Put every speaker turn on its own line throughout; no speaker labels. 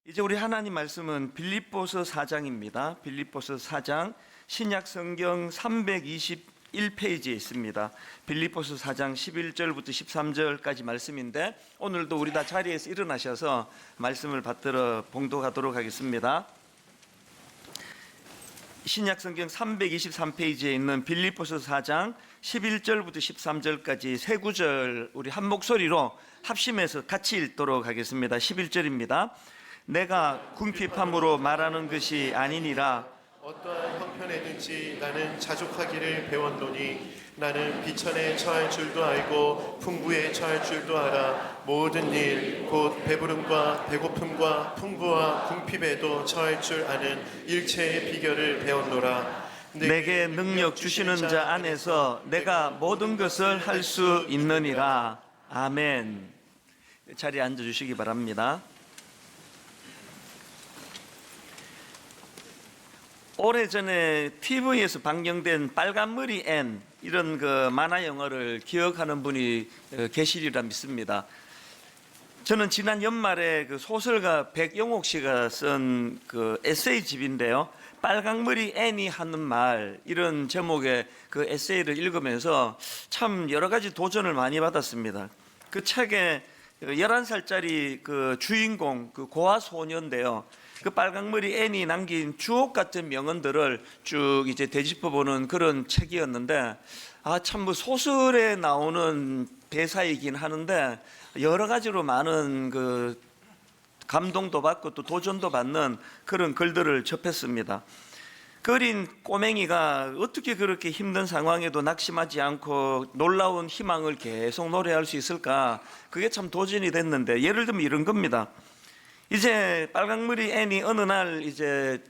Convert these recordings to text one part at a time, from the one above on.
이제 우리 하나님 말씀은 빌립보서 4장입니다. 빌립보서 4장 신약 성경 321페이지에 있습니다. 빌립보서 4장 11절부터 13절까지 말씀인데 오늘도 우리 다 자리에서 일어나셔서 말씀을 받들어 봉독하도록 하겠습니다. 신약 성경 323페이지에 있는 빌립보서 4장 11절부터 13절까지 세 구절 우리 한 목소리로 합심해서 같이 읽도록 하겠습니다. 11절입니다. 내가 궁핍함으로 말하는 것이 아니니라.
어떠한 형편에든지 나는 자족하기를 배웠노니 나는 비천에 처할 줄도 알고 풍부에 처할 줄도 알아. 모든 일 곧 배부름과 배고픔과 풍부와 궁핍에도 처할 줄 아는 일체의 비결을 배웠노라.
내게 능력 주시는 자 안에서 내가 모든 것을 할 수 있느니라. 아멘. 자리에 앉아주시기 바랍니다. 오래전에 TV에서 방영된 빨간머리 앤 이런 그 만화 영화를 기억하는 분이 계시리라 믿습니다. 저는 지난 연말에 그 소설가 백영옥 씨가 쓴 그 에세이집인데요. 빨강머리 앤이 하는 말 이런 제목의 그 에세이를 읽으면서 참 여러 가지 도전을 많이 받았습니다. 그 책에 11살짜리 그 주인공 그 고아 소녀인데요. 그 빨강머리 앤이 남긴 주옥 같은 명언들을 쭉 이제 되짚어보는 그런 책이었는데 참 뭐 소설에 나오는 대사이긴 하는데 여러 가지로 많은 그 감동도 받고 또 도전도 받는 그런 글들을 접했습니다. 그 어린 꼬맹이가 어떻게 그렇게 힘든 상황에도 낙심하지 않고 놀라운 희망을 계속 노래할 수 있을까? 그게 참 도전이 됐는데 예를 들면 이런 겁니다. 이제 빨강머리 앤이 어느 날 이제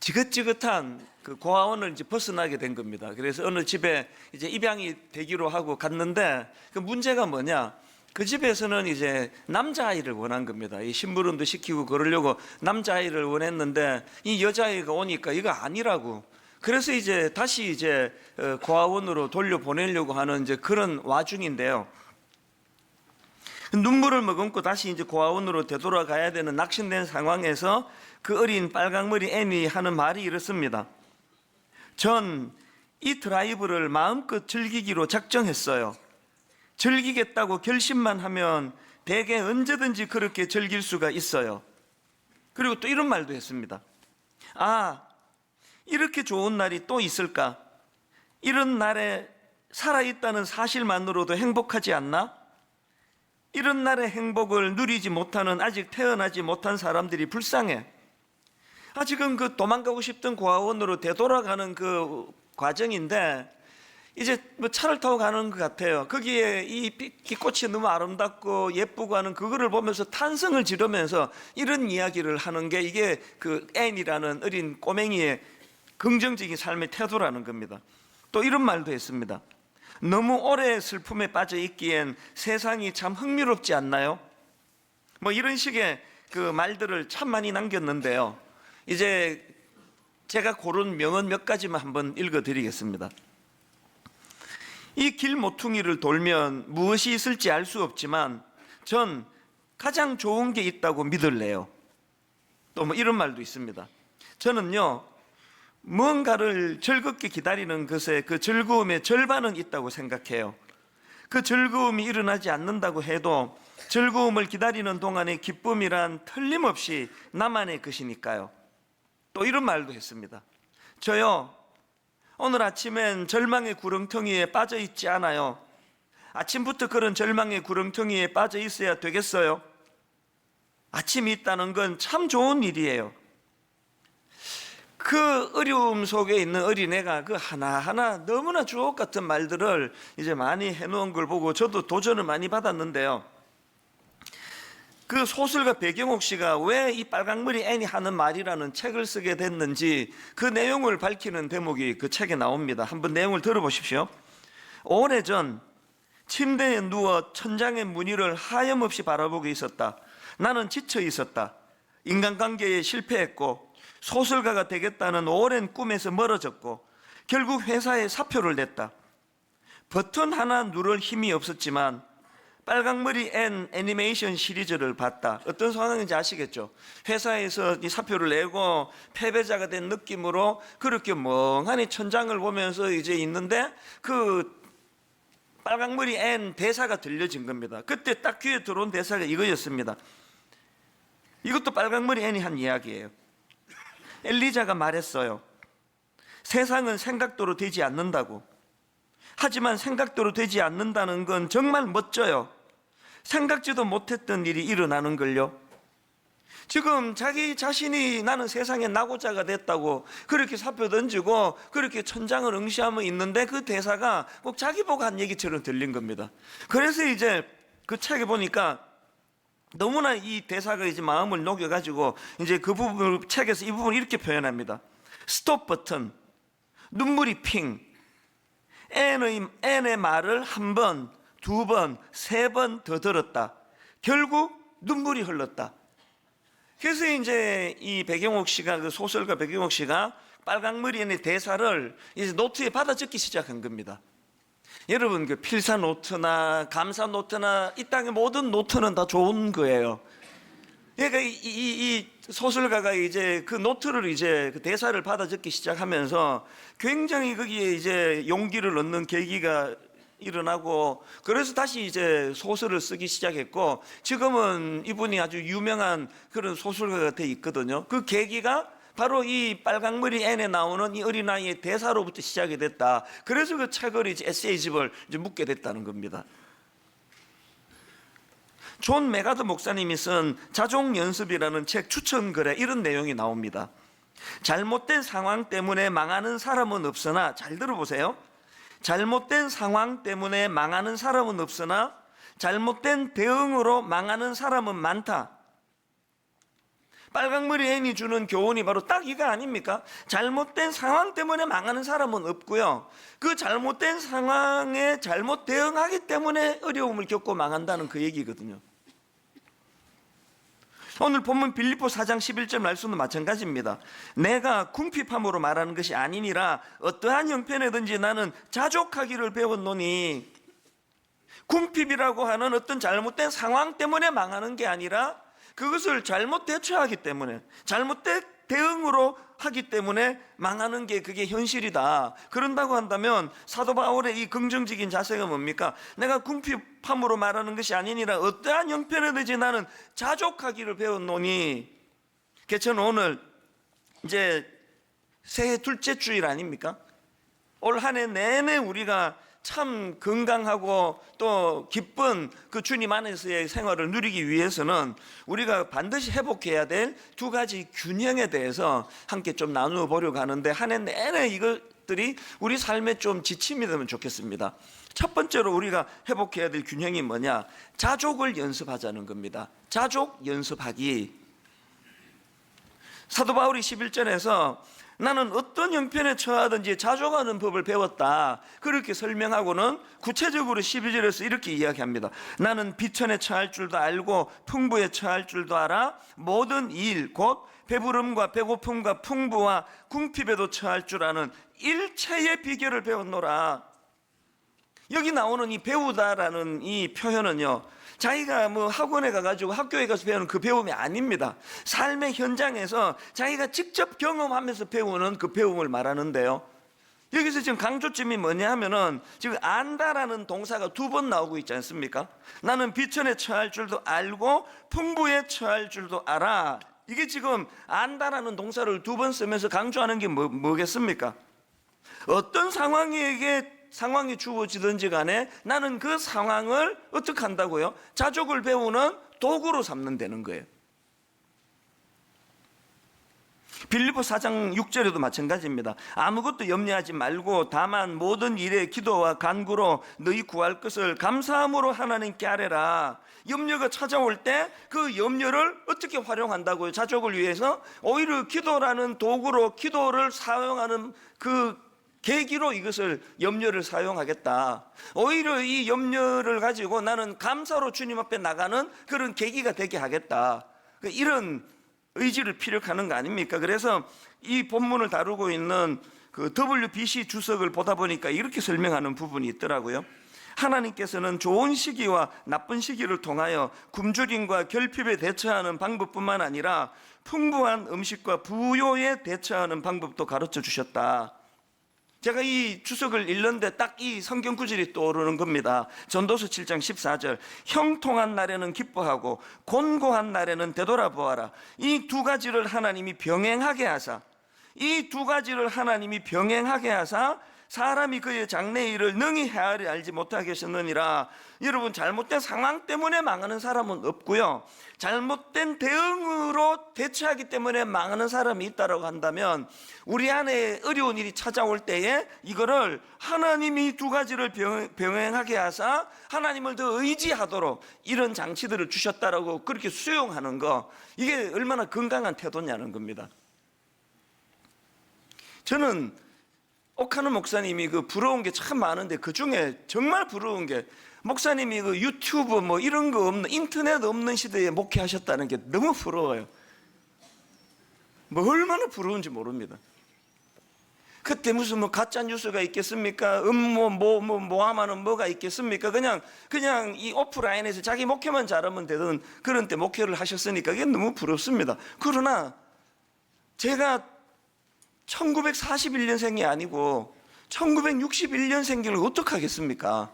지긋지긋한 그 고아원을 이제 벗어나게 된 겁니다. 그래서 어느 집에 이제 입양이 되기로 하고 갔는데 그 문제가 뭐냐? 그 집에서는 이제 남자아이를 원한 겁니다. 이 심부름도 시키고 그러려고 남자아이를 원했는데 이 여자아이가 오니까 이거 아니라고. 그래서 이제 다시 이제 고아원으로 돌려보내려고 하는 이제 그런 와중인데요. 눈물을 머금고 다시 이제 고아원으로 되돌아가야 되는 낙심된 상황에서 그 어린 빨강머리 앤이 하는 말이 이렇습니다. 전 이 드라이브를 마음껏 즐기기로 작정했어요. 즐기겠다고 결심만 하면 대개 언제든지 그렇게 즐길 수가 있어요. 그리고 또 이런 말도 했습니다. 이렇게 좋은 날이 또 있을까? 이런 날에 살아있다는 사실만으로도 행복하지 않나? 이런 날의 행복을 누리지 못하는 아직 태어나지 못한 사람들이 불쌍해. 지금 그 도망가고 싶던 고아원으로 되돌아가는 그 과정인데 이제 뭐 차를 타고 가는 것 같아요. 거기에 이 빛꽃이 너무 아름답고 예쁘고 하는 그거를 보면서 탄성을 지르면서 이런 이야기를 하는 게 이게 그 앤이라는 어린 꼬맹이의 긍정적인 삶의 태도라는 겁니다. 또 이런 말도 했습니다. 너무 오래 슬픔에 빠져 있기엔 세상이 참 흥미롭지 않나요? 뭐 이런 식의 그 말들을 참 많이 남겼는데요. 이제 제가 고른 명언 몇 가지만 한번 읽어드리겠습니다. 이 길 모퉁이를 돌면 무엇이 있을지 알 수 없지만 전 가장 좋은 게 있다고 믿을래요. 또 뭐 이런 말도 있습니다. 저는요, 뭔가를 즐겁게 기다리는 것에 그 즐거움의 절반은 있다고 생각해요. 그 즐거움이 일어나지 않는다고 해도 즐거움을 기다리는 동안의 기쁨이란 틀림없이 나만의 것이니까요. 또 이런 말도 했습니다. 저요, 오늘 아침엔 절망의 구렁텅이에 빠져 있지 않아요. 아침부터 그런 절망의 구렁텅이에 빠져 있어야 되겠어요? 아침이 있다는 건 참 좋은 일이에요. 그 어려움 속에 있는 어린애가 그 하나하나 너무나 주옥 같은 말들을 이제 많이 해놓은 걸 보고 저도 도전을 많이 받았는데요. 그 소설가 백영옥 씨가 왜 이 빨강머리 앤이 하는 말이라는 책을 쓰게 됐는지 그 내용을 밝히는 대목이 그 책에 나옵니다. 한번 내용을 들어보십시오. 오래전 침대에 누워 천장의 무늬를 하염없이 바라보고 있었다. 나는 지쳐 있었다. 인간관계에 실패했고 소설가가 되겠다는 오랜 꿈에서 멀어졌고 결국 회사에 사표를 냈다. 버튼 하나 누를 힘이 없었지만 빨강머리 앤 애니메이션 시리즈를 봤다. 어떤 상황인지 아시겠죠? 회사에서 이 사표를 내고 패배자가 된 느낌으로 그렇게 멍하니 천장을 보면서 이제 있는데 그 빨강머리 앤 대사가 들려진 겁니다. 그때 딱 귀에 들어온 대사가 이거였습니다. 이것도 빨강머리 앤이 한 이야기예요. 엘리자가 말했어요. 세상은 생각대로 되지 않는다고. 하지만 생각대로 되지 않는다는 건 정말 멋져요. 생각지도 못했던 일이 일어나는 걸요. 지금 자기 자신이 나는 세상에 낙오자가 됐다고 그렇게 사표 던지고 그렇게 천장을 응시하며 있는데 그 대사가 꼭 자기 보고 한 얘기처럼 들린 겁니다. 그래서 이제 그 책에 보니까 너무나 이 대사가 이제 마음을 녹여가지고 이제 그 부분을 책에서 이 부분을 이렇게 표현합니다. 스톱 버튼, 눈물이 핑, 앤의 말을 한 번, 두 번, 세 번 더 들었다. 결국 눈물이 흘렀다. 그래서 이제 이 백영옥 씨가 그 소설가 백영옥 씨가 빨강머리 앤의 대사를 이제 노트에 받아 적기 시작한 겁니다. 여러분 그 필사 노트나 감사 노트나 이 땅의 모든 노트는 다 좋은 거예요. 그러니까 이 소설가가 이제 그 노트를 이제 그 대사를 받아 적기 시작하면서 굉장히 거기에 이제 용기를 얻는 계기가 일어나고 그래서 다시 이제 소설을 쓰기 시작했고 지금은 이분이 아주 유명한 그런 소설가가 돼 있거든요. 그 계기가 바로 이 빨강머리 앤에 나오는 이 어린아이의 대사로부터 시작이 됐다. 그래서 그 책을 이제 에세이집을 이제 묻게 됐다는 겁니다. 존 메가더 목사님이 쓴 자족 연습이라는 책 추천글에 이런 내용이 나옵니다. 잘못된 상황 때문에 망하는 사람은 없으나, 잘 들어보세요. 잘못된 상황 때문에 망하는 사람은 없으나 잘못된 대응으로 망하는 사람은 많다. 빨강머리 앤이 주는 교훈이 바로 딱 이거 아닙니까? 잘못된 상황 때문에 망하는 사람은 없고요. 그 잘못된 상황에 잘못 대응하기 때문에 어려움을 겪고 망한다는 그 얘기거든요. 오늘 본문 빌립보 4장 11절 말씀도 마찬가지입니다. 내가 궁핍함으로 말하는 것이 아니니라 어떠한 형편에든지 나는 자족하기를 배웠노니, 궁핍이라고 하는 어떤 잘못된 상황 때문에 망하는 게 아니라 그것을 잘못 대처하기 때문에, 잘못된 대응으로 하기 때문에 망하는 게 그게 현실이다. 그런다고 한다면 사도 바울의 이 긍정적인 자세가 뭡니까? 내가 궁핍함으로 말하는 것이 아니니라 어떠한 형편에든지 나는 자족하기를 배웠노니. 저는 오늘 이제 새해 둘째 주일 아닙니까? 올 한 해 내내 우리가 참 건강하고 또 기쁜 그 주님 안에서의 생활을 누리기 위해서는 우리가 반드시 회복해야 될 두 가지 균형에 대해서 함께 좀 나누어 보려고 하는데, 한 해 내내 이것들이 우리 삶에 좀 지침이 되면 좋겠습니다. 첫 번째로 우리가 회복해야 될 균형이 뭐냐? 자족을 연습하자는 겁니다. 자족 연습하기. 사도 바울이 11절에서 나는 어떤 형편에 처하든지 자족하는 법을 배웠다, 그렇게 설명하고는 구체적으로 12절에서 이렇게 이야기합니다. 나는 비천에 처할 줄도 알고 풍부에 처할 줄도 알아 모든 일 곧 배부름과 배고픔과 풍부와 궁핍에도 처할 줄 아는 일체의 비결을 배웠노라. 여기 나오는 이 배우다라는 이 표현은요, 자기가 뭐 학원에 가가지고 학교에 가서 배우는 그 배움이 아닙니다. 삶의 현장에서 자기가 직접 경험하면서 배우는 그 배움을 말하는데요, 여기서 지금 강조점이 뭐냐 하면은 지금 안다라는 동사가 두 번 나오고 있지 않습니까? 나는 비천에 처할 줄도 알고 풍부에 처할 줄도 알아. 이게 지금 안다라는 동사를 두 번 쓰면서 강조하는 게 뭐겠습니까? 어떤 상황이 주어지든지 간에 나는 그 상황을 어떻게 한다고요? 자족을 배우는 도구로 삼는다는 거예요. 빌립보 4장 6절에도 마찬가지입니다. 아무것도 염려하지 말고 다만 모든 일에 기도와 간구로 너희 구할 것을 감사함으로 하나님께 아뢰라. 염려가 찾아올 때 그 염려를 어떻게 활용한다고요? 자족을 위해서 오히려 기도라는 도구로, 기도를 사용하는 그 계기로 이것을, 염려를 사용하겠다. 오히려 이 염려를 가지고 나는 감사로 주님 앞에 나가는 그런 계기가 되게 하겠다. 이런 의지를 피력하는 거 아닙니까? 그래서 이 본문을 다루고 있는 그 WBC 주석을 보다 보니까 이렇게 설명하는 부분이 있더라고요. 하나님께서는 좋은 시기와 나쁜 시기를 통하여 굶주림과 결핍에 대처하는 방법뿐만 아니라 풍부한 음식과 부요에 대처하는 방법도 가르쳐 주셨다. 제가 이 주석을 읽는데 딱 이 성경 구절이 떠오르는 겁니다. 전도서 7장 14절, 형통한 날에는 기뻐하고 곤고한 날에는 되돌아보아라. 이 두 가지를 하나님이 병행하게 하사, 이 두 가지를 하나님이 병행하게 하사 사람이 그의 장래 일을 능히 헤아려 알지 못하게 하셨느니라. 여러분, 잘못된 상황 때문에 망하는 사람은 없고요, 잘못된 대응으로 대처하기 때문에 망하는 사람이 있다고 한다면, 우리 안에 어려운 일이 찾아올 때에 이거를 하나님이 두 가지를 병행하게 하사 하나님을 더 의지하도록 이런 장치들을 주셨다라고 그렇게 수용하는 거, 이게 얼마나 건강한 태도냐는 겁니다. 저는 옥하는 목사님이 그 부러운 게 참 많은데, 그 중에 정말 부러운 게 목사님이 그 유튜브 뭐 이런 거 없는, 인터넷 없는 시대에 목회하셨다는 게 너무 부러워요. 뭐 얼마나 부러운지 모릅니다. 그때 무슨 뭐 가짜 뉴스가 있겠습니까? 모함하는 뭐가 있겠습니까? 그냥 이 오프라인에서 자기 목회만 잘하면 되던 그런 때 목회를 하셨으니까 그게 너무 부럽습니다. 그러나 제가 1941년생이 아니고 1961년생을 어떡하겠습니까?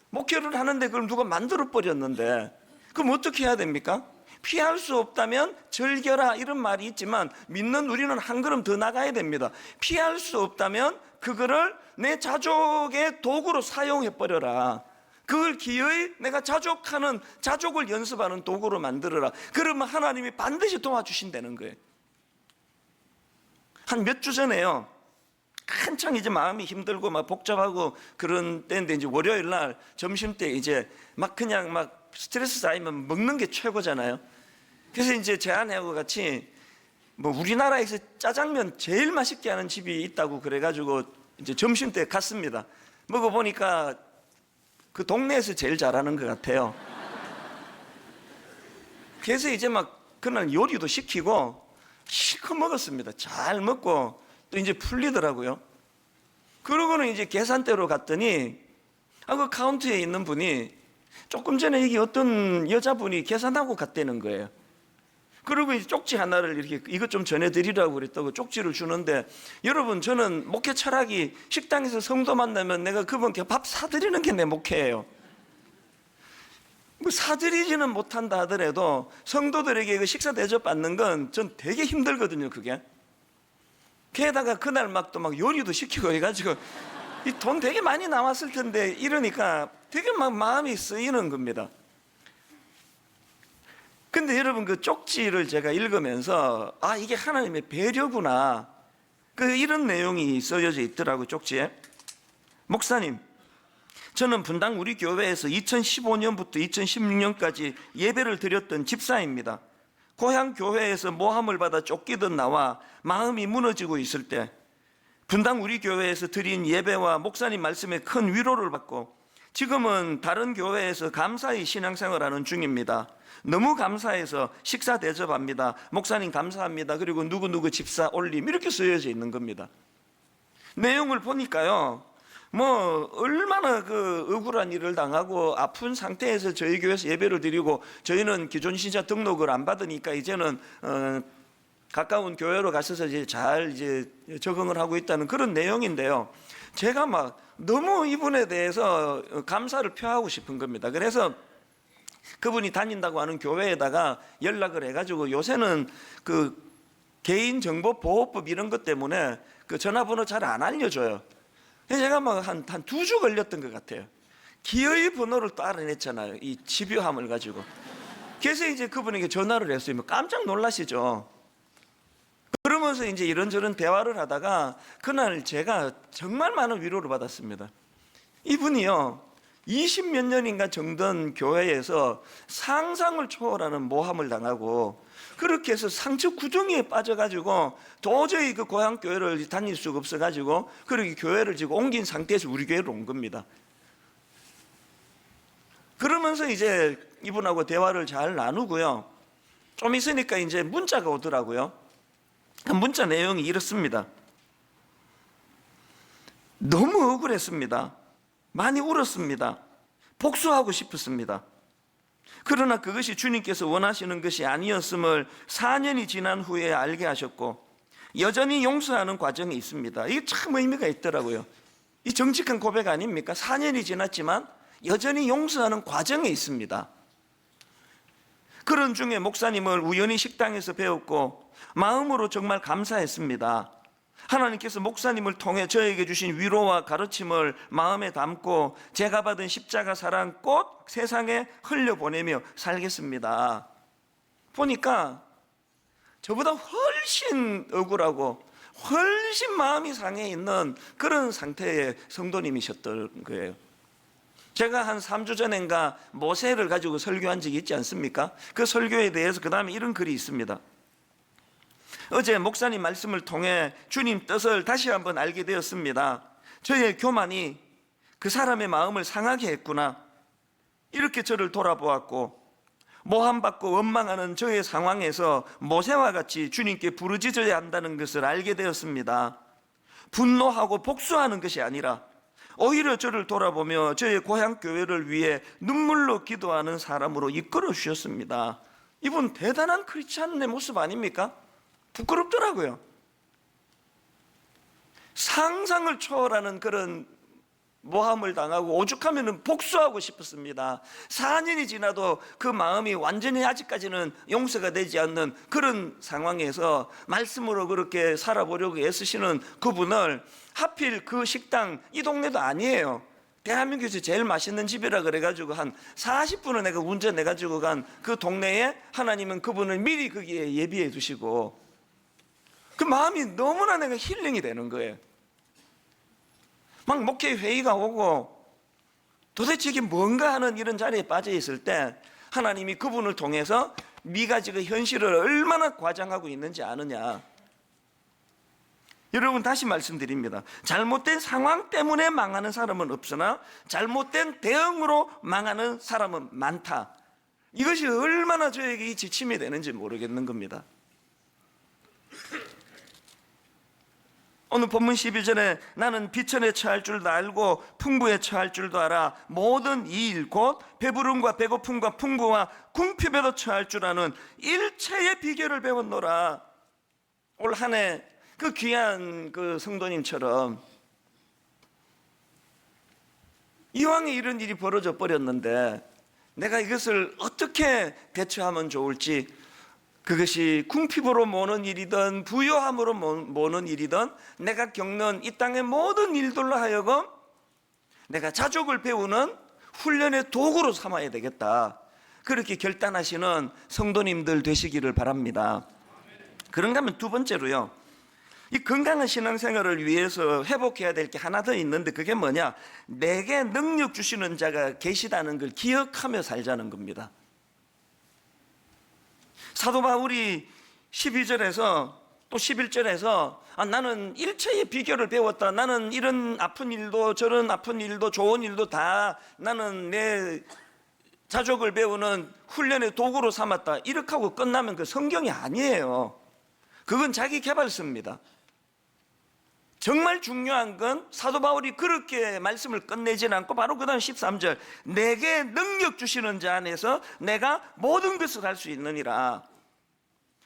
목회를 하는데 그걸 누가 만들어 버렸는데, 그럼 어떻게 해야 됩니까? 피할 수 없다면 절겨라, 이런 말이 있지만 믿는 우리는 한 걸음 더 나가야 됩니다. 피할 수 없다면 그거를 내 자족의 도구로 사용해 버려라. 그걸 기어이 내가 자족을 연습하는 도구로 만들어라. 그러면 하나님이 반드시 도와주신다는 거예요. 한 몇 주 전에요, 한창 이제 마음이 힘들고 막 복잡하고 그런 때인데, 이제 월요일 날 점심 때 이제 막 그냥 막 스트레스 쌓이면 먹는 게 최고잖아요. 그래서 이제 제 아내하고 같이 뭐 우리나라에서 짜장면 제일 맛있게 하는 집이 있다고 그래가지고 이제 점심 때 갔습니다. 먹어보니까 그 동네에서 제일 잘하는 것 같아요. 그래서 이제 막 그날 요리도 시키고 실컷 먹었습니다. 잘 먹고 또 이제 풀리더라고요. 그러고는 이제 계산대로 갔더니 그 카운터에 있는 분이 조금 전에 이게 어떤 여자분이 계산하고 갔다는 거예요. 그리고 이제 쪽지 하나를 이렇게 이것 좀 전해드리라고 그랬다고 쪽지를 주는데, 여러분, 저는 목회 철학이 식당에서 성도 만나면 내가 그분께 밥 사드리는 게 내 목회예요. 뭐 사드리지는 못한다 하더라도 성도들에게 그 식사 대접 받는 건 전 되게 힘들거든요, 그게. 게다가 그날 막 또 막 요리도 시키고 해가지고 이 돈 되게 많이 나왔을 텐데 이러니까 되게 막 마음이 쓰이는 겁니다. 근데 여러분, 그 쪽지를 제가 읽으면서 이게 하나님의 배려구나, 이런 내용이 써져 있더라고요, 쪽지에. 목사님, 저는 분당 우리 교회에서 2015년부터 2016년까지 예배를 드렸던 집사입니다. 고향 교회에서 모함을 받아 쫓기던 나와 마음이 무너지고 있을 때 분당 우리 교회에서 드린 예배와 목사님 말씀에 큰 위로를 받고 지금은 다른 교회에서 감사히 신앙생활하는 중입니다. 너무 감사해서 식사 대접합니다. 목사님 감사합니다. 그리고 누구누구 집사 올림, 이렇게 쓰여져 있는 겁니다. 내용을 보니까요, 뭐 얼마나 그 억울한 일을 당하고 아픈 상태에서 저희 교회에서 예배를 드리고, 저희는 기존 신자 등록을 안 받으니까 이제는 가까운 교회로 가셔서 이제 잘 적응을 하고 있다는 그런 내용인데요. 제가 막 너무 이분에 대해서 감사를 표하고 싶은 겁니다. 그래서 그분이 다닌다고 하는 교회에다가 연락을 해가지고, 요새는 그 개인정보보호법 이런 것 때문에 그 전화번호 잘 안 알려줘요. 그래서 제가 막 한 2주 걸렸던 것 같아요. 기어이 번호를 또 알아냈잖아요, 이 집요함을 가지고. 그래서 이제 그분에게 전화를 했어요. 깜짝 놀라시죠. 그러면서 이제 이런저런 대화를 하다가 그날 제가 정말 많은 위로를 받았습니다. 이분이요, 20몇 년인가 정든 교회에서 상상을 초월하는 모함을 당하고, 그렇게 해서 상처 구덩이에 빠져가지고 도저히 그 고향 교회를 다닐 수가 없어가지고 그렇게 교회를 지금 옮긴 상태에서 우리 교회로 온 겁니다. 그러면서 이제 이분하고 대화를 잘 나누고요, 좀 있으니까 이제 문자가 오더라고요. 문자 내용이 이렇습니다. 너무 억울했습니다. 많이 울었습니다. 복수하고 싶었습니다. 그러나 그것이 주님께서 원하시는 것이 아니었음을 4년이 지난 후에 알게 하셨고 여전히 용서하는 과정이 있습니다. 이게 참 의미가 있더라고요. 이 정직한 고백 아닙니까? 4년이 지났지만 여전히 용서하는 과정에 있습니다. 그런 중에 목사님을 우연히 식당에서 배웠고 마음으로 정말 감사했습니다. 하나님께서 목사님을 통해 저에게 주신 위로와 가르침을 마음에 담고 제가 받은 십자가 사랑 꽃 세상에 흘려보내며 살겠습니다. 보니까 저보다 훨씬 억울하고 훨씬 마음이 상해 있는 그런 상태의 성도님이셨던 거예요. 제가 한 3주 전인가 모세를 가지고 설교한 적이 있지 않습니까? 그 설교에 대해서 그 다음에 이런 글이 있습니다. 어제 목사님 말씀을 통해 주님 뜻을 다시 한번 알게 되었습니다. 저의 교만이 그 사람의 마음을 상하게 했구나. 이렇게 저를 돌아보았고 모함받고 원망하는 저의 상황에서 모세와 같이 주님께 부르짖어야 한다는 것을 알게 되었습니다. 분노하고 복수하는 것이 아니라 오히려 저를 돌아보며 저의 고향 교회를 위해 눈물로 기도하는 사람으로 이끌어 주셨습니다. 이분 대단한 크리스찬의 모습 아닙니까? 부끄럽더라고요. 상상을 초월하는 그런 모함을 당하고 오죽하면 복수하고 싶었습니다. 4년이 지나도 그 마음이 완전히 아직까지는 용서가 되지 않는 그런 상황에서 말씀으로 그렇게 살아보려고 애쓰시는 그분을 하필 그 식당, 이 동네도 아니에요. 대한민국에서 제일 맛있는 집이라 그래가지고 한 40분을 내가 운전해가지고 간 그 동네에 하나님은 그분을 미리 거기에 예비해 두시고 그 마음이 너무나 내가 힐링이 되는 거예요. 막 목회 회의가 오고 도대체 이게 뭔가 하는 이런 자리에 빠져 있을 때 하나님이 그분을 통해서 네가 지금 현실을 얼마나 과장하고 있는지 아느냐. 여러분 다시 말씀드립니다. 잘못된 상황 때문에 망하는 사람은 없으나 잘못된 대응으로 망하는 사람은 많다. 이것이 얼마나 저에게 이 지침이 되는지 모르겠는 겁니다. 오늘 본문 12절에 나는 비천에 처할 줄도 알고 풍부에 처할 줄도 알아 모든 이 일 곧 배부름과 배고픔과 풍부와 궁핍에도 처할 줄 아는 일체의 비결을 배웠노라. 올 한 해 그 귀한 그 성도님처럼 이왕에 이런 일이 벌어져 버렸는데 내가 이것을 어떻게 대처하면 좋을지, 그것이 궁핍으로 모는 일이든 부요함으로 모는 일이든 내가 겪는 이 땅의 모든 일들로 하여금 내가 자족을 배우는 훈련의 도구로 삼아야 되겠다. 그렇게 결단하시는 성도님들 되시기를 바랍니다. 그런가 하면 두 번째로요, 이 건강한 신앙생활을 위해서 회복해야 될 게 하나 더 있는데 그게 뭐냐? 내게 능력 주시는 자가 계시다는 걸 기억하며 살자는 겁니다. 사도 바울이 12절에서 또 11절에서 나는 일체의 비결을 배웠다. 나는 이런 아픈 일도 저런 아픈 일도 좋은 일도 다 나는 내 자족을 배우는 훈련의 도구로 삼았다. 이렇게 하고 끝나면 그 성경이 아니에요. 그건 자기 개발서입니다. 정말 중요한 건 사도 바울이 그렇게 말씀을 끝내지는 않고 바로 그 다음 13절 내게 능력 주시는 자 안에서 내가 모든 것을 할 수 있느니라.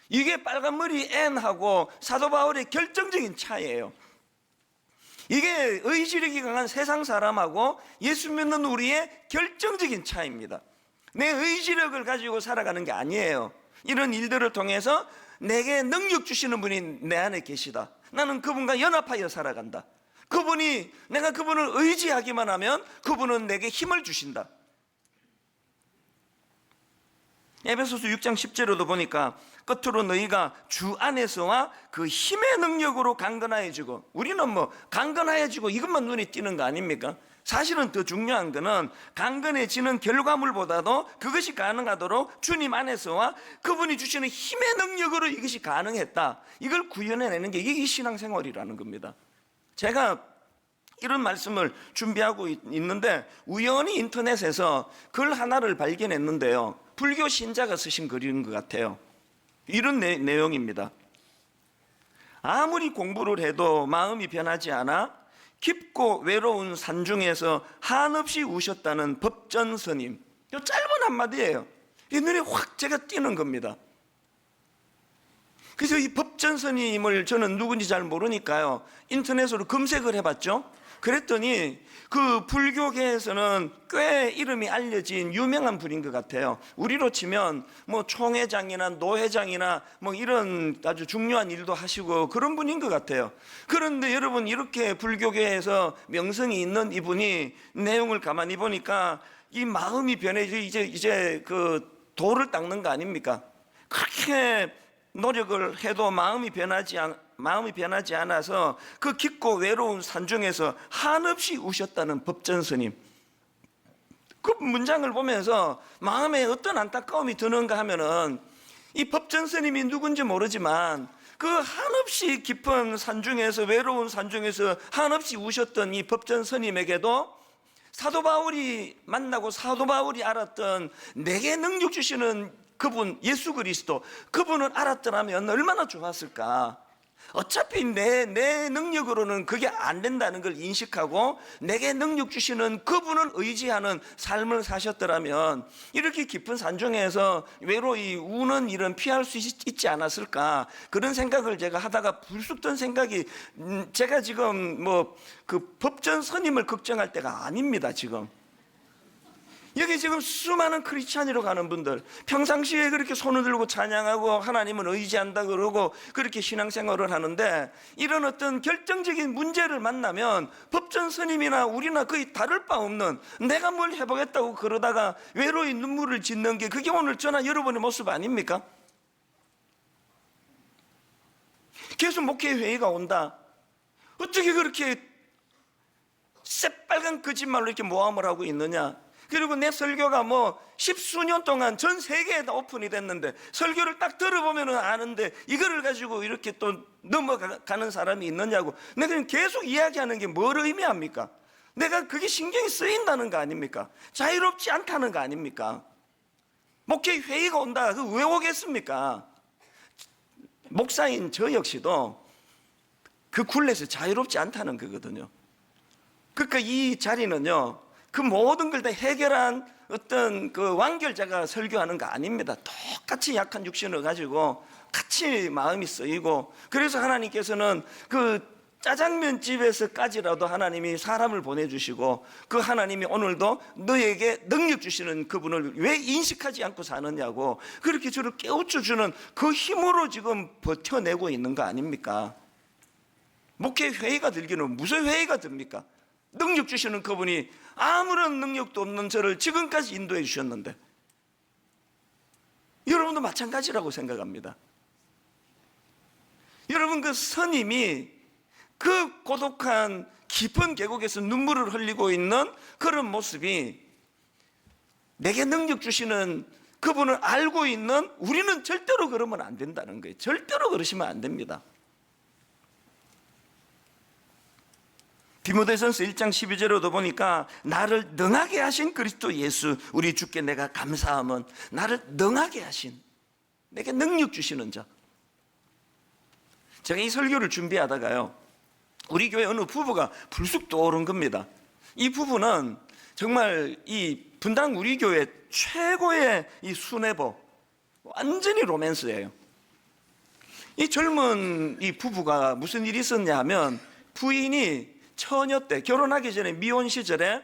이게 빨간머리 N하고 사도 바울의 결정적인 차이예요. 이게 의지력이 강한 세상 사람하고 예수 믿는 우리의 결정적인 차이입니다. 내 의지력을 가지고 살아가는 게 아니에요. 이런 일들을 통해서 내게 능력 주시는 분이 내 안에 계시다. 나는 그분과 연합하여 살아간다. 그분이, 내가 그분을 의지하기만 하면 그분은 내게 힘을 주신다. 에베소서 6장 10절에도 보니까 끝으로 너희가 주 안에서와 그 힘의 능력으로 강건하여지고, 우리는 뭐 강건하여지고 이것만 눈에 띄는 거 아닙니까? 사실은 더 중요한 거는 강건해지는 결과물보다도 그것이 가능하도록 주님 안에서와 그분이 주시는 힘의 능력으로 이것이 가능했다. 이걸 구현해내는 게 이게 신앙생활이라는 겁니다. 제가 이런 말씀을 준비하고 있는데 우연히 인터넷에서 글 하나를 발견했는데요, 불교 신자가 쓰신 글인 것 같아요. 이런 내용입니다. 아무리 공부를 해도 마음이 변하지 않아 깊고 외로운 산중에서 한없이 우셨다는 법전 스님. 이 짧은 한마디예요. 이 눈에 확 제가 띄는 겁니다. 그래서 이 법전 스님을 저는 누군지 잘 모르니까요, 인터넷으로 검색을 해봤죠. 그랬더니 그 불교계에서는 꽤 이름이 알려진 유명한 분인 것 같아요. 우리로 치면 뭐 총회장이나 노회장이나 뭐 이런 아주 중요한 일도 하시고 그런 분인 것 같아요. 그런데 여러분, 이렇게 불교계에서 명성이 있는 이분이 내용을 가만히 보니까 이 마음이 변해져 이제 그 돌을 닦는 거 아닙니까? 그렇게 노력을 해도 마음이 변하지 않아서 그 깊고 외로운 산중에서 한없이 우셨다는 법전 스님. 그 문장을 보면서 마음에 어떤 안타까움이 드는가 하면은, 이 법전 스님이 누군지 모르지만 그 한없이 깊은 산중에서, 외로운 산중에서 한없이 우셨던 이 법전 스님에게도 사도 바울이 만나고 사도 바울이 알았던 내게 능력 주시는 그분 예수 그리스도, 그분을 알았더라면 얼마나 좋았을까. 어차피 내 능력으로는 그게 안 된다는 걸 인식하고 내게 능력 주시는 그분을 의지하는 삶을 사셨더라면 이렇게 깊은 산중에서 외로이 우는 일은 피할 수 있지 않았을까. 그런 생각을 제가 하다가 불쑥 든 생각이, 제가 지금 뭐 그 법전 스님을 걱정할 때가 아닙니다. 지금 여기 지금 수많은 크리스찬으로 가는 분들, 평상시에 그렇게 손을 들고 찬양하고 하나님을 의지한다 그러고 그렇게 신앙생활을 하는데, 이런 어떤 결정적인 문제를 만나면 법전 스님이나 우리나 거의 다를 바 없는, 내가 뭘 해보겠다고 그러다가 외로이 눈물을 짓는 게, 그게 오늘 저나 여러분의 모습 아닙니까? 계속 목회 회의가 온다. 어떻게 그렇게 새빨간 거짓말로 이렇게 모함을 하고 있느냐. 그리고 내 설교가 뭐 십수년 동안 전 세계에 다 오픈이 됐는데, 설교를 딱 들어보면 아는데 이거를 가지고 이렇게 또 넘어가는 사람이 있느냐고. 내가 계속 이야기하는 게 뭘 의미합니까? 내가 그게 신경이 쓰인다는 거 아닙니까? 자유롭지 않다는 거 아닙니까? 목회 회의가 온다. 그 왜 오겠습니까? 목사인 저 역시도 그 굴레에서 자유롭지 않다는 거거든요. 그러니까 이 자리는요, 그 모든 걸 다 해결한 어떤 그 완결자가 설교하는 거 아닙니다. 똑같이 약한 육신을 가지고 같이 마음이 쓰이고, 그래서 하나님께서는 그 짜장면 집에서까지라도 하나님이 사람을 보내주시고, 그 하나님이 오늘도 너에게 능력 주시는 그분을 왜 인식하지 않고 사느냐고, 그렇게 저를 깨우쳐주는 그 힘으로 지금 버텨내고 있는 거 아닙니까? 목회 회의가 들기는 무슨 회의가 듭니까? 능력 주시는 그분이 아무런 능력도 없는 저를 지금까지 인도해 주셨는데, 여러분도 마찬가지라고 생각합니다. 여러분, 그 스님이 그 고독한 깊은 계곡에서 눈물을 흘리고 있는 그런 모습이, 내게 능력 주시는 그분을 알고 있는 우리는 절대로 그러면 안 된다는 거예요. 절대로 그러시면 안 됩니다. 디모데전서 1장 12절에도 보니까 나를 능하게 하신 그리스도 예수 우리 주께 내가 감사함은, 나를 능하게 하신, 내게 능력 주시는 자. 제가 이 설교를 준비하다가요, 우리 교회 어느 부부가 불쑥 떠오른 겁니다. 이 부부는 정말 이 분당 우리 교회 최고의 이 수뇌보, 완전히 로맨스예요. 이 젊은 이 부부가 무슨 일이 있었냐 하면, 부인이 처녀 때, 결혼하기 전에 미혼 시절에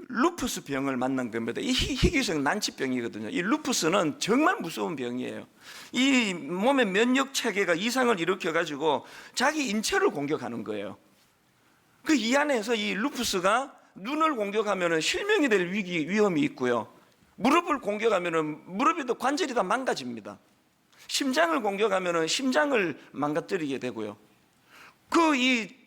루푸스 병을 만난 겁니다. 이 희귀성 난치병이거든요. 이 루푸스는 정말 무서운 병이에요. 이 몸의 면역 체계가 이상을 일으켜 가지고 자기 인체를 공격하는 거예요. 그 이 안에서 이 루푸스가 눈을 공격하면 실명이 될 위험이 있고요, 무릎을 공격하면 무릎이 다 관절이 다 망가집니다. 심장을 공격하면 심장을 망가뜨리게 되고요. 그 이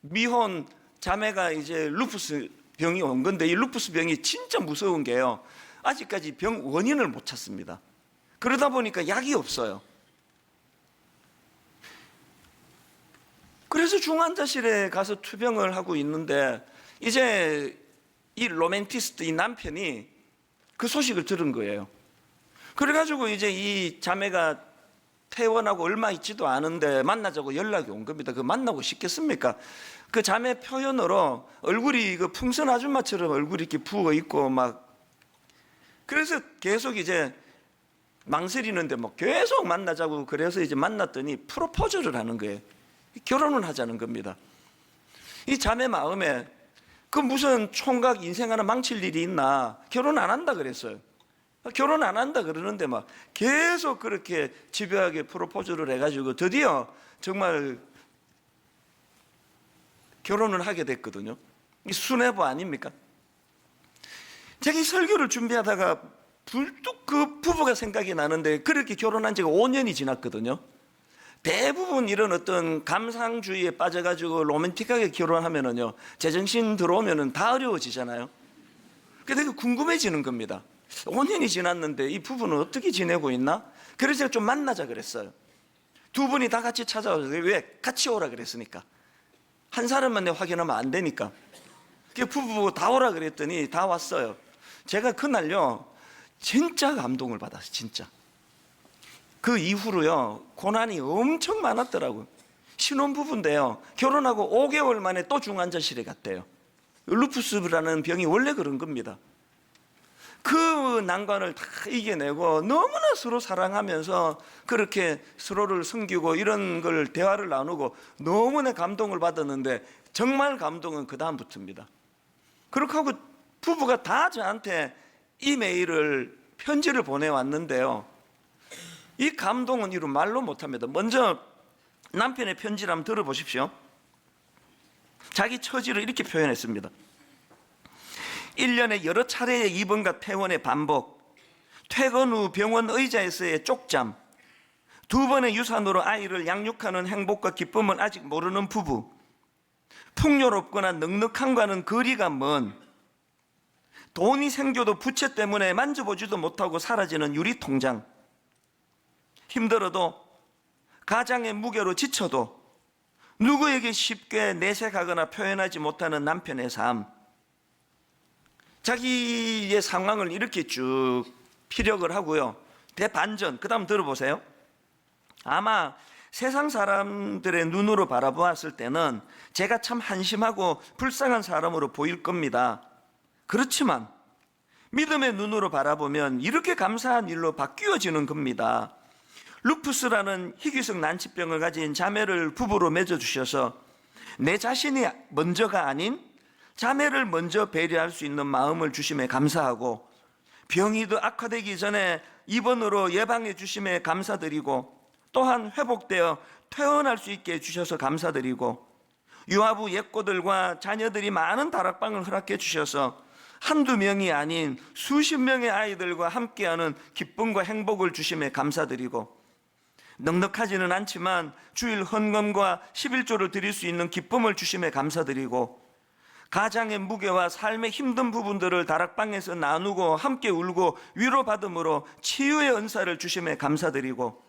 미혼 자매가 이제 루푸스 병이 온 건데, 이 루푸스 병이 진짜 무서운 게요, 아직까지 병 원인을 못 찾습니다. 그러다 보니까 약이 없어요. 그래서 중환자실에 가서 투병을 하고 있는데, 이제 이 로맨티스트, 이 남편이 그 소식을 들은 거예요. 그래가지고 이제 이 자매가 퇴원하고 얼마 있지도 않은데 만나자고 연락이 온 겁니다. 그 만나고 싶겠습니까? 그 자매 표현으로 얼굴이 그 풍선 아줌마처럼 얼굴이 이렇게 부어 있고 막, 그래서 계속 이제 망설이는데 뭐 계속 만나자고, 그래서 이제 만났더니 프로포즈를 하는 거예요. 결혼을 하자는 겁니다. 이 자매 마음에 그 무슨 총각 인생 하나 망칠 일이 있나, 결혼 안 한다 그랬어요. 결혼 안 한다 그러는데 막 계속 그렇게 집요하게 프로포즈를 해가지고 드디어 정말 결혼을 하게 됐거든요. 이 수뇌부 아닙니까? 제가 이 설교를 준비하다가 불뚝 그 부부가 생각이 나는데, 그렇게 결혼한 지가 5년이 지났거든요. 대부분 이런 어떤 감상주의에 빠져가지고 로맨틱하게 결혼하면은요, 제정신 들어오면은 다 어려워지잖아요. 그래서 되게 궁금해지는 겁니다. 5년이 지났는데 이 부부는 어떻게 지내고 있나? 그래서 제가 좀 만나자 그랬어요. 두 분이 다 같이 찾아와서. 왜? 같이 오라 그랬으니까. 한 사람만 내 확인하면 안 되니까. 그 부부 다 오라 그랬더니 다 왔어요. 제가 그날요 진짜 감동을 받았어요. 진짜. 그 이후로요 고난이 엄청 많았더라고요. 신혼부부인데요 결혼하고 5개월 만에 또 중환자실에 갔대요. 루푸스라는 병이 원래 그런 겁니다. 그 난관을 다 이겨내고 너무나 서로 사랑하면서 그렇게 서로를 섬기고 이런 걸 대화를 나누고 너무나 감동을 받았는데, 정말 감동은 그 다음부터입니다. 그렇게 하고 부부가 다 저한테 이메일을, 편지를 보내왔는데요, 이 감동은 이루 말로 못합니다. 먼저 남편의 편지를 한번 들어보십시오. 자기 처지를 이렇게 표현했습니다. 1년에 여러 차례의 입원과 퇴원의 반복, 퇴근 후 병원 의자에서의 쪽잠, 2번의 유산으로 아이를 양육하는 행복과 기쁨은 아직 모르는 부부, 풍요롭거나 넉넉함과는 거리가 먼, 돈이 생겨도 부채 때문에 만져보지도 못하고 사라지는 유리통장, 힘들어도 가장의 무게로 지쳐도 누구에게 쉽게 내색하거나 표현하지 못하는 남편의 삶, 자기의 상황을 이렇게 쭉 피력을 하고요. 대반전, 그 다음 들어보세요. 아마 세상 사람들의 눈으로 바라보았을 때는 제가 참 한심하고 불쌍한 사람으로 보일 겁니다. 그렇지만 믿음의 눈으로 바라보면 이렇게 감사한 일로 바뀌어지는 겁니다. 루푸스라는 희귀성 난치병을 가진 자매를 부부로 맺어주셔서 내 자신이 먼저가 아닌 자매를 먼저 배려할 수 있는 마음을 주심에 감사하고, 병이 더 악화되기 전에 입원으로 예방해 주심에 감사드리고, 또한 회복되어 퇴원할 수 있게 해주셔서 감사드리고, 유아부 예꼬들과 자녀들이 많은 다락방을 허락해 주셔서 한두 명이 아닌 수십 명의 아이들과 함께하는 기쁨과 행복을 주심에 감사드리고, 넉넉하지는 않지만 주일 헌금과 11조를 드릴 수 있는 기쁨을 주심에 감사드리고, 가장의 무게와 삶의 힘든 부분들을 다락방에서 나누고 함께 울고 위로받음으로 치유의 은사를 주심에 감사드리고,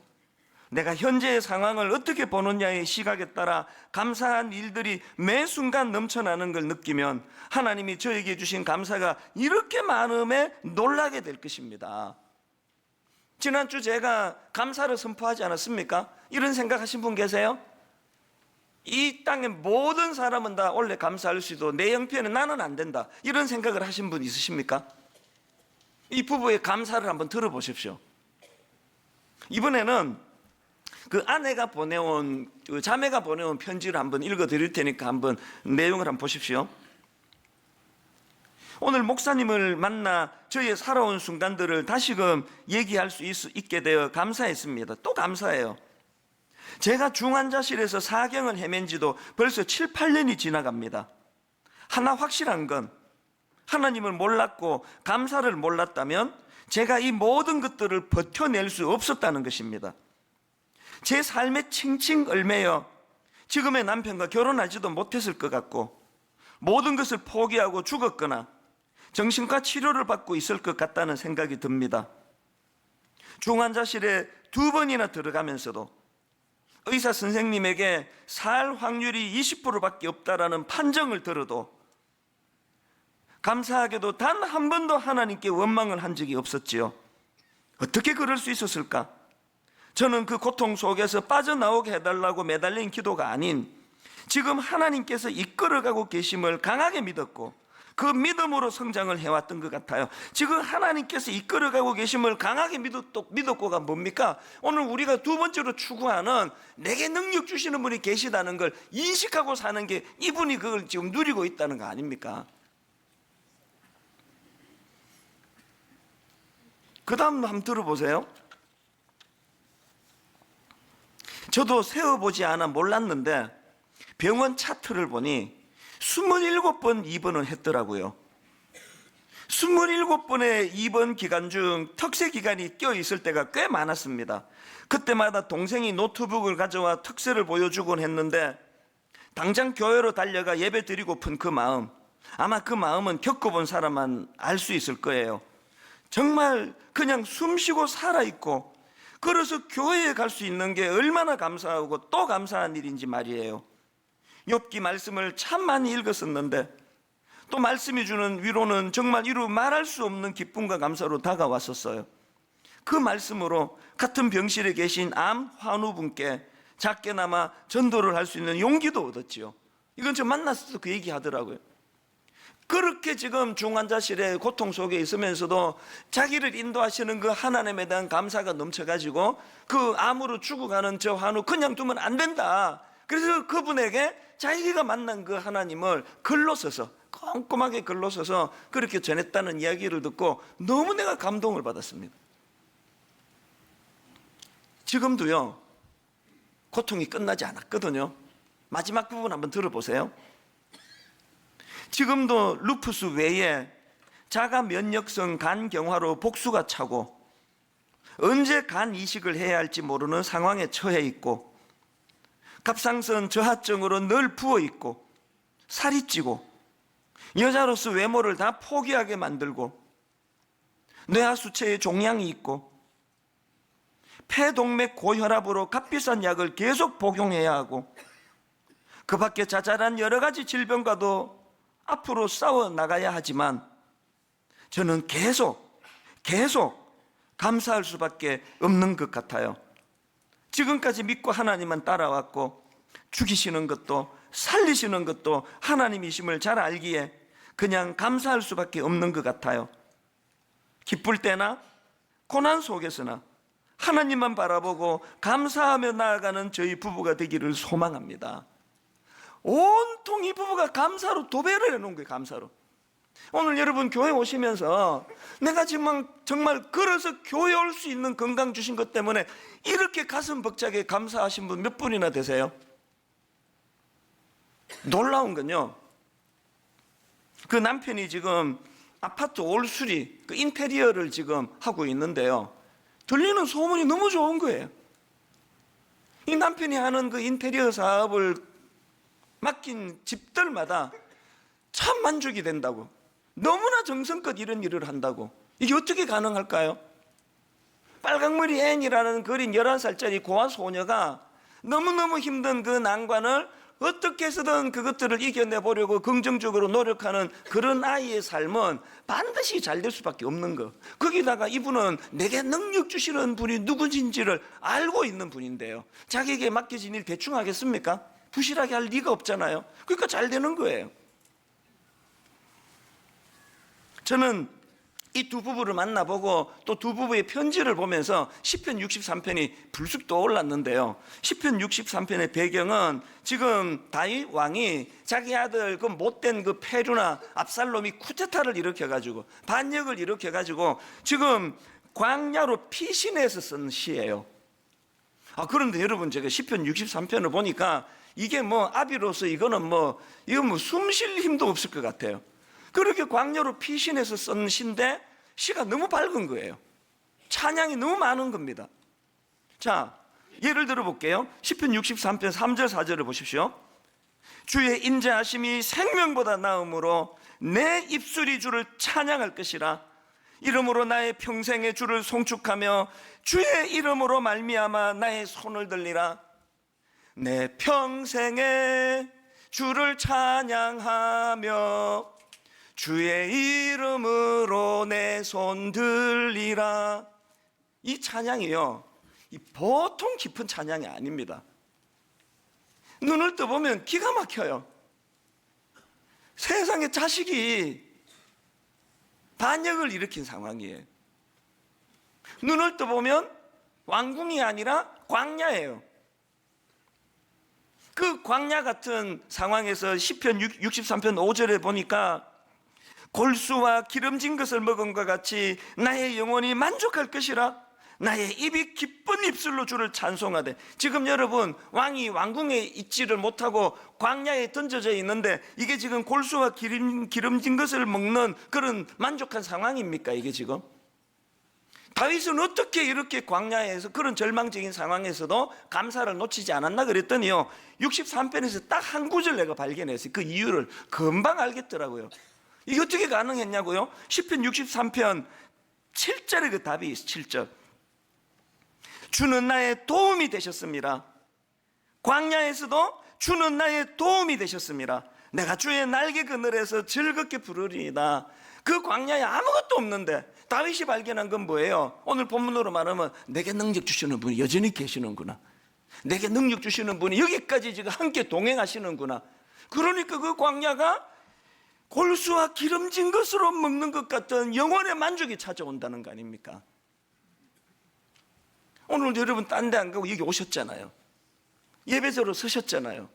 내가 현재의 상황을 어떻게 보느냐의 시각에 따라 감사한 일들이 매 순간 넘쳐나는 걸 느끼면 하나님이 저에게 주신 감사가 이렇게 많음에 놀라게 될 것입니다. 지난주 제가 감사를 선포하지 않았습니까? 이런 생각하신 분 계세요? 이 땅의 모든 사람은 다 원래 감사할 수 있도 내 형편은 나는 안 된다, 이런 생각을 하신 분 있으십니까? 이 부부의 감사를 한번 들어보십시오. 이번에는 그 아내가 보내온, 그 자매가 보내온 편지를 한번 읽어 드릴 테니까 한번 내용을 한번 보십시오. 오늘 목사님을 만나 저의 살아온 순간들을 다시금 얘기할 수 있게 되어 감사했습니다. 또 감사해요. 제가 중환자실에서 사경을 헤맨 지도 벌써 7, 8년이 지나갑니다. 하나 확실한 건, 하나님을 몰랐고 감사를 몰랐다면 제가 이 모든 것들을 버텨낼 수 없었다는 것입니다. 제 삶에 칭칭 얽매여 지금의 남편과 결혼하지도 못했을 것 같고, 모든 것을 포기하고 죽었거나 정신과 치료를 받고 있을 것 같다는 생각이 듭니다. 중환자실에 2번이나 들어가면서도 의사 선생님에게 살 확률이 20%밖에 없다라는 판정을 들어도 감사하게도 단 한 번도 하나님께 원망을 한 적이 없었지요. 어떻게 그럴 수 있었을까? 저는 그 고통 속에서 빠져나오게 해달라고 매달린 기도가 아닌 지금 하나님께서 이끌어가고 계심을 강하게 믿었고 그 믿음으로 성장을 해왔던 것 같아요. 지금 하나님께서 이끌어가고 계심을 강하게 믿었고가 뭡니까? 오늘 우리가 두 번째로 추구하는 내게 능력 주시는 분이 계시다는 걸 인식하고 사는 게 이분이 그걸 지금 누리고 있다는 거 아닙니까? 그 다음 한번 들어보세요. 저도 세어보지 않아 몰랐는데 병원 차트를 보니 27번 입원을 했더라고요. 27번의 입원 기간 중 특세 기간이 껴있을 때가 꽤 많았습니다. 그때마다 동생이 노트북을 가져와 특세를 보여주곤 했는데 당장 교회로 달려가 예배 드리고픈 그 마음, 아마 그 마음은 겪어본 사람만 알 수 있을 거예요. 정말 그냥 숨쉬고 살아있고 그래서 교회에 갈 수 있는 게 얼마나 감사하고 또 감사한 일인지 말이에요. 욥기 말씀을 참 많이 읽었었는데 또 말씀이 주는 위로는 정말 이루 말할 수 없는 기쁨과 감사로 다가왔었어요. 그 말씀으로 같은 병실에 계신 암 환우분께 작게나마 전도를 할 수 있는 용기도 얻었지요. 이건 저 만났을 때 그 얘기 하더라고요. 그렇게 지금 중환자실에 고통 속에 있으면서도 자기를 인도하시는 그 하나님에 대한 감사가 넘쳐가지고 그 암으로 죽어가는 저 환우 그냥 두면 안 된다. 그래서 그분에게 자기가 만난 그 하나님을 글로 써서 꼼꼼하게 글로 써서 그렇게 전했다는 이야기를 듣고 너무 내가 감동을 받았습니다. 지금도요 고통이 끝나지 않았거든요. 마지막 부분 한번 들어보세요. 지금도 루푸스 외에 자가 면역성 간경화로 복수가 차고 언제 간 이식을 해야 할지 모르는 상황에 처해 있고 갑상선 저하증으로 늘 부어있고 살이 찌고 여자로서 외모를 다 포기하게 만들고 뇌하수체에 종양이 있고 폐동맥 고혈압으로 값비싼 약을 계속 복용해야 하고 그 밖에 자잘한 여러 가지 질병과도 앞으로 싸워 나가야 하지만 저는 계속 감사할 수밖에 없는 것 같아요. 지금까지 믿고 하나님만 따라왔고 죽이시는 것도 살리시는 것도 하나님이심을 잘 알기에 그냥 감사할 수밖에 없는 것 같아요. 기쁠 때나 고난 속에서나 하나님만 바라보고 감사하며 나아가는 저희 부부가 되기를 소망합니다. 온통 이 부부가 감사로 도배를 해놓은 거예요. 감사로. 오늘 여러분 교회 오시면서 내가 지금 정말 걸어서 교회 올 수 있는 건강 주신 것 때문에 이렇게 가슴 벅차게 감사하신 분 몇 분이나 되세요? 놀라운 건요, 그 남편이 지금 아파트 올수리 그 인테리어를 지금 하고 있는데요, 들리는 소문이 너무 좋은 거예요. 이 남편이 하는 그 인테리어 사업을 맡긴 집들마다 참 만족이 된다고, 너무나 정성껏 이런 일을 한다고. 이게 어떻게 가능할까요? 빨강머리 앤이라는 그린 11살짜리 고아 소녀가 너무너무 힘든 그 난관을 어떻게 해서든 그것들을 이겨내보려고 긍정적으로 노력하는 그런 아이의 삶은 반드시 잘 될 수밖에 없는 거. 거기다가 이분은 내게 능력 주시는 분이 누구인지를 알고 있는 분인데요, 자기에게 맡겨진 일 대충 하겠습니까? 부실하게 할 리가 없잖아요. 그러니까 잘 되는 거예요. 저는 이 두 부부를 만나보고 또 두 부부의 편지를 보면서 시편 63편이 불쑥 떠올랐는데요, 시편 63편의 배경은 지금 다윗 왕이 자기 아들 그 못된 그 페류나 압살롬이 쿠데타를 일으켜가지고 반역을 일으켜가지고 지금 광야로 피신해서 쓴 시예요. 그런데 여러분, 제가 시편 63편을 보니까 이게 뭐 아비로서 이거는 뭐 숨 쉴 힘도 없을 것 같아요. 그렇게 광야로 피신해서 쓴 시인데 시가 너무 밝은 거예요. 찬양이 너무 많은 겁니다. 자, 예를 들어 볼게요. 시편 63편 3절 4절을 보십시오. 주의 인자하심이 생명보다 나음으로 내 입술이 주를 찬양할 것이라. 이름으로 나의 평생의 주를 송축하며 주의 이름으로 말미암아 나의 손을 들리라. 내 평생에 주를 찬양하며 주의 이름으로 내 손 들리라. 이 찬양이요, 이 보통 깊은 찬양이 아닙니다. 눈을 떠보면 기가 막혀요. 세상에 자식이 반역을 일으킨 상황이에요. 눈을 떠보면 왕궁이 아니라 광야예요. 그 광야 같은 상황에서 시편 63편 5절에 보니까 골수와 기름진 것을 먹은 것 같이 나의 영혼이 만족할 것이라. 나의 입이 기쁜 입술로 주를 찬송하되. 지금 여러분, 왕이 왕궁에 있지를 못하고 광야에 던져져 있는데 이게 지금 골수와 기름진 것을 먹는 그런 만족한 상황입니까? 이게 지금 다윗은 어떻게 이렇게 광야에서 그런 절망적인 상황에서도 감사를 놓치지 않았나 그랬더니요, 63편에서 딱 한 구절 내가 발견했어요. 그 이유를 금방 알겠더라고요. 이게 어떻게 가능했냐고요? 시편 63편 7절에 그 답이 있어요. 7절. 주는 나의 도움이 되셨습니다. 광야에서도 주는 나의 도움이 되셨습니다. 내가 주의 날개 그늘에서 즐겁게 부르리이다. 그 광야에 아무것도 없는데 다윗이 발견한 건 뭐예요? 오늘 본문으로 말하면 내게 능력 주시는 분이 여전히 계시는구나. 내게 능력 주시는 분이 여기까지 지금 함께 동행하시는구나. 그러니까 그 광야가 골수와 기름진 것으로 먹는 것 같은 영혼의 만족이 찾아온다는 거 아닙니까? 오늘 여러분 딴 데 안 가고 여기 오셨잖아요. 예배자로 서셨잖아요.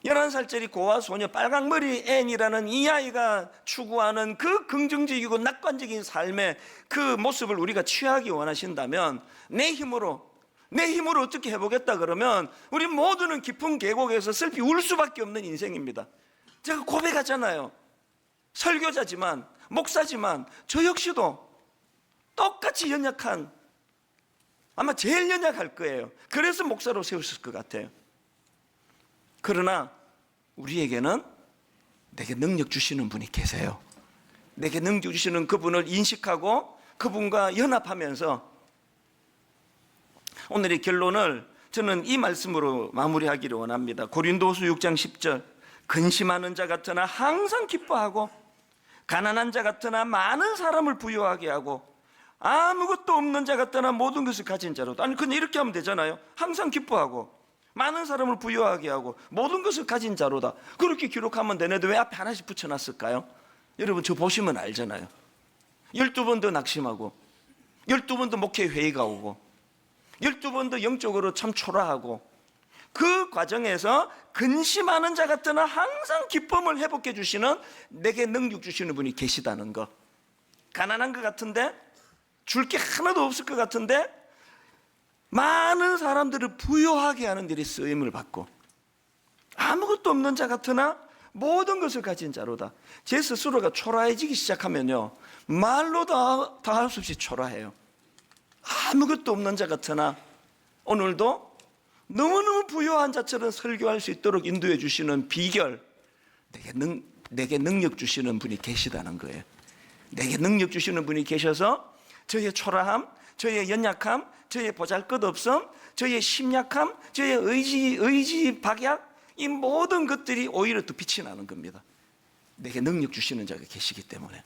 11살짜리 고아 소녀 빨강머리 앤이라는 이 아이가 추구하는 그 긍정적이고 낙관적인 삶의 그 모습을 우리가 취하기 원하신다면 내 힘으로 어떻게 해보겠다 그러면 우리 모두는 깊은 계곡에서 슬피 울 수밖에 없는 인생입니다. 제가 고백하잖아요. 설교자지만 목사지만 저 역시도 똑같이 연약한, 아마 제일 연약할 거예요. 그래서 목사로 세우셨을 것 같아요. 그러나 우리에게는 내게 능력 주시는 분이 계세요. 내게 능력 주시는 그분을 인식하고 그분과 연합하면서 오늘의 결론을 저는 이 말씀으로 마무리하기를 원합니다. 고린도후서 6장 10절. 근심하는 자 같으나 항상 기뻐하고 가난한 자 같으나 많은 사람을 부유하게 하고 아무것도 없는 자 같으나 모든 것을 가진 자로다. 아니 근데 이렇게 하면 되잖아요. 항상 기뻐하고 많은 사람을 부유하게 하고 모든 것을 가진 자로다. 그렇게 기록하면 되는데 왜 앞에 하나씩 붙여놨을까요? 여러분 저 보시면 알잖아요. 12번도 낙심하고 12번도 목회 회의가 오고 12번도 영적으로 참 초라하고 그 과정에서 근심하는 자 같으나 항상 기쁨을 회복해 주시는 내게 능력 주시는 분이 계시다는 것. 가난한 것 같은데 줄 게 하나도 없을 것 같은데 많은 사람들을 부유하게 하는 일이 쓰임을 받고 아무것도 없는 자 같으나 모든 것을 가진 자로다. 제 스스로가 초라해지기 시작하면요 말로 다 할 수 없이 초라해요. 아무것도 없는 자 같으나 오늘도 너무너무 부유한 자처럼 설교할 수 있도록 인도해 주시는 비결, 내게 능력 주시는 분이 계시다는 거예요. 내게 능력 주시는 분이 계셔서 저의 초라함, 저의 연약함, 저의 보잘것없음, 저의 심약함, 저의 의지 박약, 이 모든 것들이 오히려 더 빛이 나는 겁니다. 내게 능력 주시는 자가 계시기 때문에.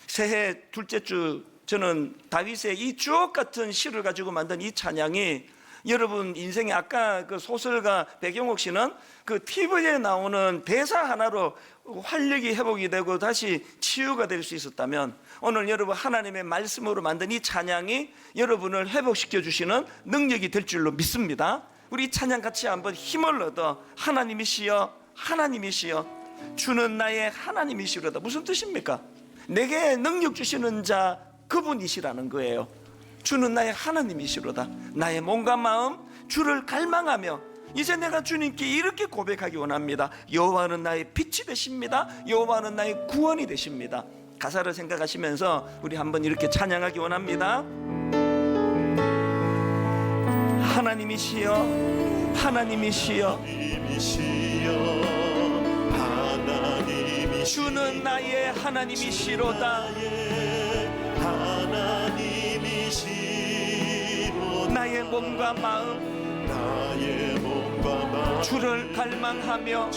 새해 둘째 주 저는 다윗의 이 주옥 같은 시를 가지고 만든 이 찬양이 여러분 인생에 아까 그 소설가 백영옥 씨는 그 TV에 나오는 대사 하나로 활력이 회복이 되고 다시 치유가 될 수 있었다면 오늘 여러분 하나님의 말씀으로 만든 이 찬양이 여러분을 회복시켜 주시는 능력이 될 줄로 믿습니다. 우리 이 찬양 같이 한번 힘을 얻어 하나님이시여 하나님이시여 주는 나의 하나님이시로다. 무슨 뜻입니까? 내게 능력 주시는 자 그분이시라는 거예요. 주는 나의 하나님이시로다. 나의 몸과 마음 주를 갈망하며 이제 내가 주님께 이렇게 고백하기 원합니다. 여호와는 나의 빛이 되십니다. 여호와는 나의 구원이 되십니다. 가사를 생각하시면서 우리 한번 이렇게 찬양하기 원합니다. 하나님이시여 하나님이시여 주는 나의 하나님이시로다. 나의 몸과 마음 주를 갈망하며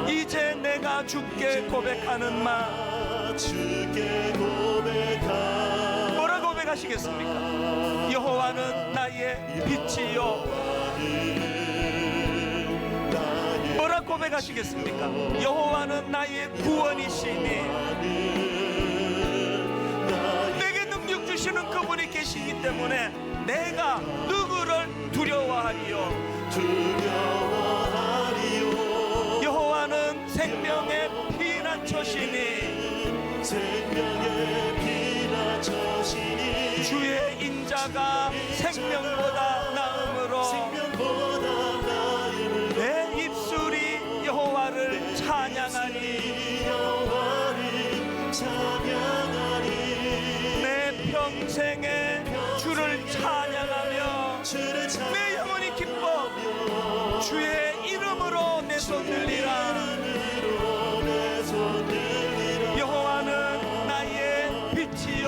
이제 내가 주께 고백하는 말
주께 고백하
뭐라 고백하시겠습니까? 여호와는 나의 빛이요. 뭐라 고백하시겠습니까? 여호와는 나의 구원이시니 내게 능력 주시는 그분이 계시기 때문에 내가 누구를 두려워하리요. 여호와는 생명의 피난처시니 주의 인자가 생명보다 나음으로 내 입술이 여호와를 찬양하니 내 평생에 주를 찬양하며 내 영혼이 기뻐 주의 이름으로 내 손 들리라. 여호와는 나의 빛이요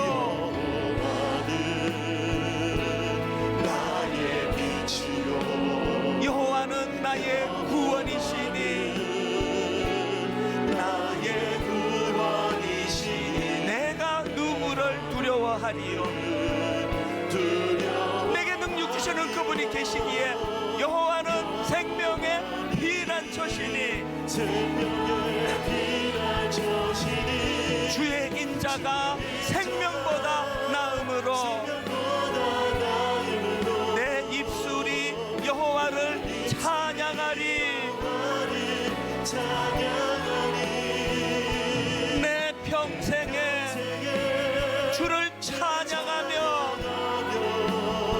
여호와는 나의 구원이시니 내가 누구를 두려워하리요. 내게 능력 주시는 그분이 계시기에 여호와는 생명의 피난처시니 주의 인자가 생명보다 나음으로 내 입술이 여호와를 찬양하리. 내 평생에 주를 찬양하며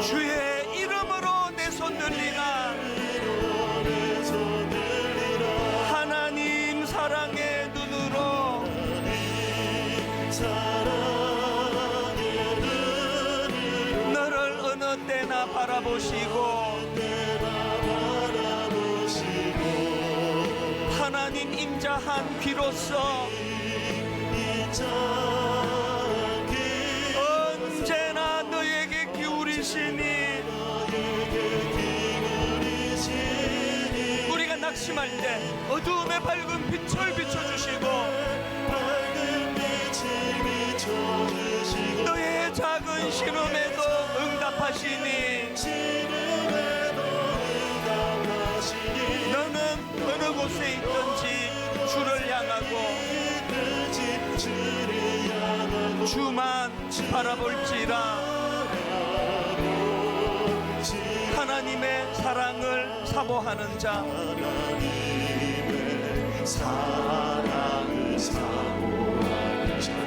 주의 이름으로 내 손 들리라. 하나님 사랑의 눈으로 너를 어느 때나 바라보시고 하나님 임자한 귀로서 언제나 너에게 기울이시니 우리가 낙심할 때 어두움의 밝은 빛을 비춰주시고 너의 작은 신음에도 응답하시니 너는 어느 곳에 있든지 주를 향하고 주만 바라볼지라. 하나님의 사랑을 사모하는 자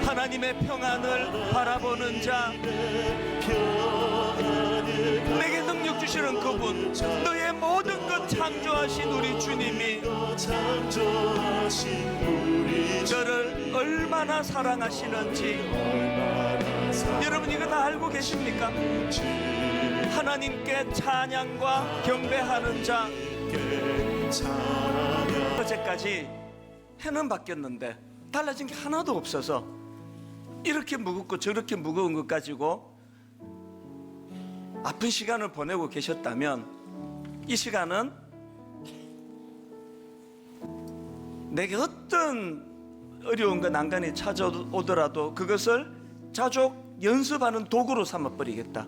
하나님의 평안을 바라보는 자 내게 능력 주시는 그분 너의 모든 것 창조하신 우리 주님이 너를 얼마나 사랑하시는지 여러분 이거 다 알고 계십니까? 하나님께 찬양과 경배하는 자 어제까지 해는 바뀌었는데 달라진 게 하나도 없어서 이렇게 무겁고 저렇게 무거운 것 가지고 아픈 시간을 보내고 계셨다면 이 시간은 내게 어떤 어려움과 난간이 찾아오더라도 그것을 자족 연습하는 도구로 삼아버리겠다.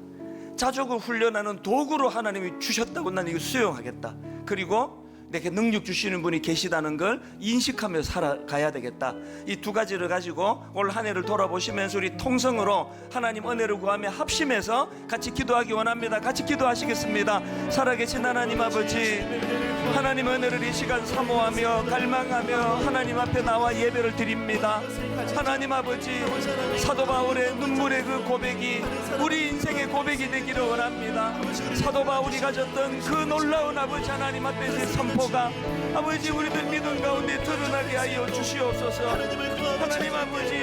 자족을 훈련하는 도구로 하나님이 주셨다고 난 이거 수용하겠다. 그리고 내게 능력 주시는 분이 계시다는 걸 인식하며 살아가야 되겠다. 이 두 가지를 가지고 올 한 해를 돌아보시면서 우리 통성으로 하나님 은혜를 구하며 합심해서 같이 기도하기 원합니다. 같이 기도하시겠습니다. 살아계신 하나님 아버지, 하나님 은혜를 이 시간 사모하며 갈망하며 하나님 앞에 나와 예배를 드립니다. 하나님 아버지, 사도 바울의 눈물의 그 고백이 우리 인생의 고백이 되기를 원합니다. 사도 바울이 가졌던 그 놀라운 아버지 하나님 앞에서의 선포가 아버지 우리들 믿음 가운데 드러나게 하여 주시옵소서. 하나님 아버지,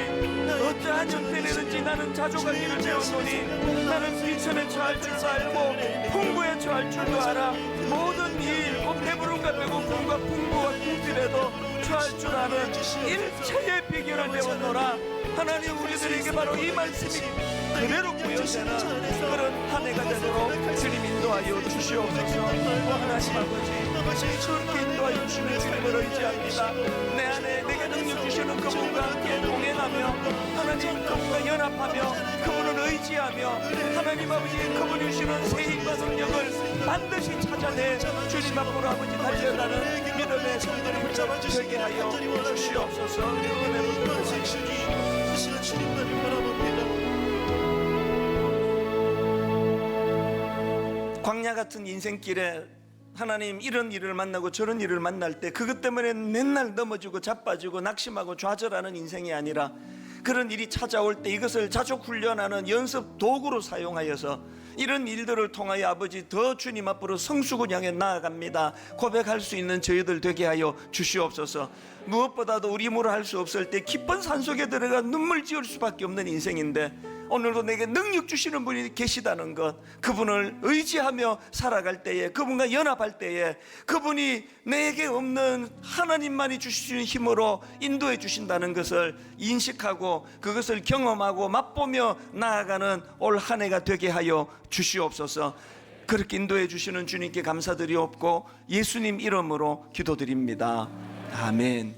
어떠한 형편이든지 나는 자족하기를 배웠노니 나는 비천에 처할 줄도 알고 풍부에 처할 줄도 알아. 모든 일, 곧 배부름과 배고픔과 풍부와 궁핍에도 처할 줄 아는 일체의 비결을 배웠노라. 하나님 우리들에게 바로 이 말씀이 그대로 구현되는 그런 한 해가 되도록 주님 인도하여 주시옵소서. 하나님 아버지, 그렇게 인도하여 주시는 주님을 의지합니다. 내 안에 내게 능력 주시는 그 그분과 함께 동행하며 하나님 그분과 연합하며 그분을 의지하며 하나님 아버지 그분이 주시는 새 힘과 능력을 반드시 찾아내 주님 앞으로 아버지 달려가는 믿음의 성도님을 되게 하여 주시옵소서. 은혜로
하시는 주님만을 바라봅니다.
광야 같은 인생길에 하나님 이런 일을 만나고 저런 일을 만날 때 그것 때문에 맨날 넘어지고 자빠지고 낙심하고 좌절하는 인생이 아니라 그런 일이 찾아올 때 이것을 자족 훈련하는 연습 도구로 사용하여서 이런 일들을 통하여 아버지 더 주님 앞으로 성숙을 향해 나아갑니다 고백할 수 있는 저희들 되게 하여 주시옵소서. 무엇보다도 우리 힘으로 할 수 없을 때 깊은 산속에 들어가 눈물 지을 수밖에 없는 인생인데 오늘도 내게 능력 주시는 분이 계시다는 것, 그분을 의지하며 살아갈 때에, 그분과 연합할 때에 그분이 내게 없는 하나님만이 주시는 힘으로 인도해 주신다는 것을 인식하고 그것을 경험하고 맛보며 나아가는 올 한 해가 되게 하여 주시옵소서. 그렇게 인도해 주시는 주님께 감사드리옵고 예수님 이름으로 기도드립니다. 아멘.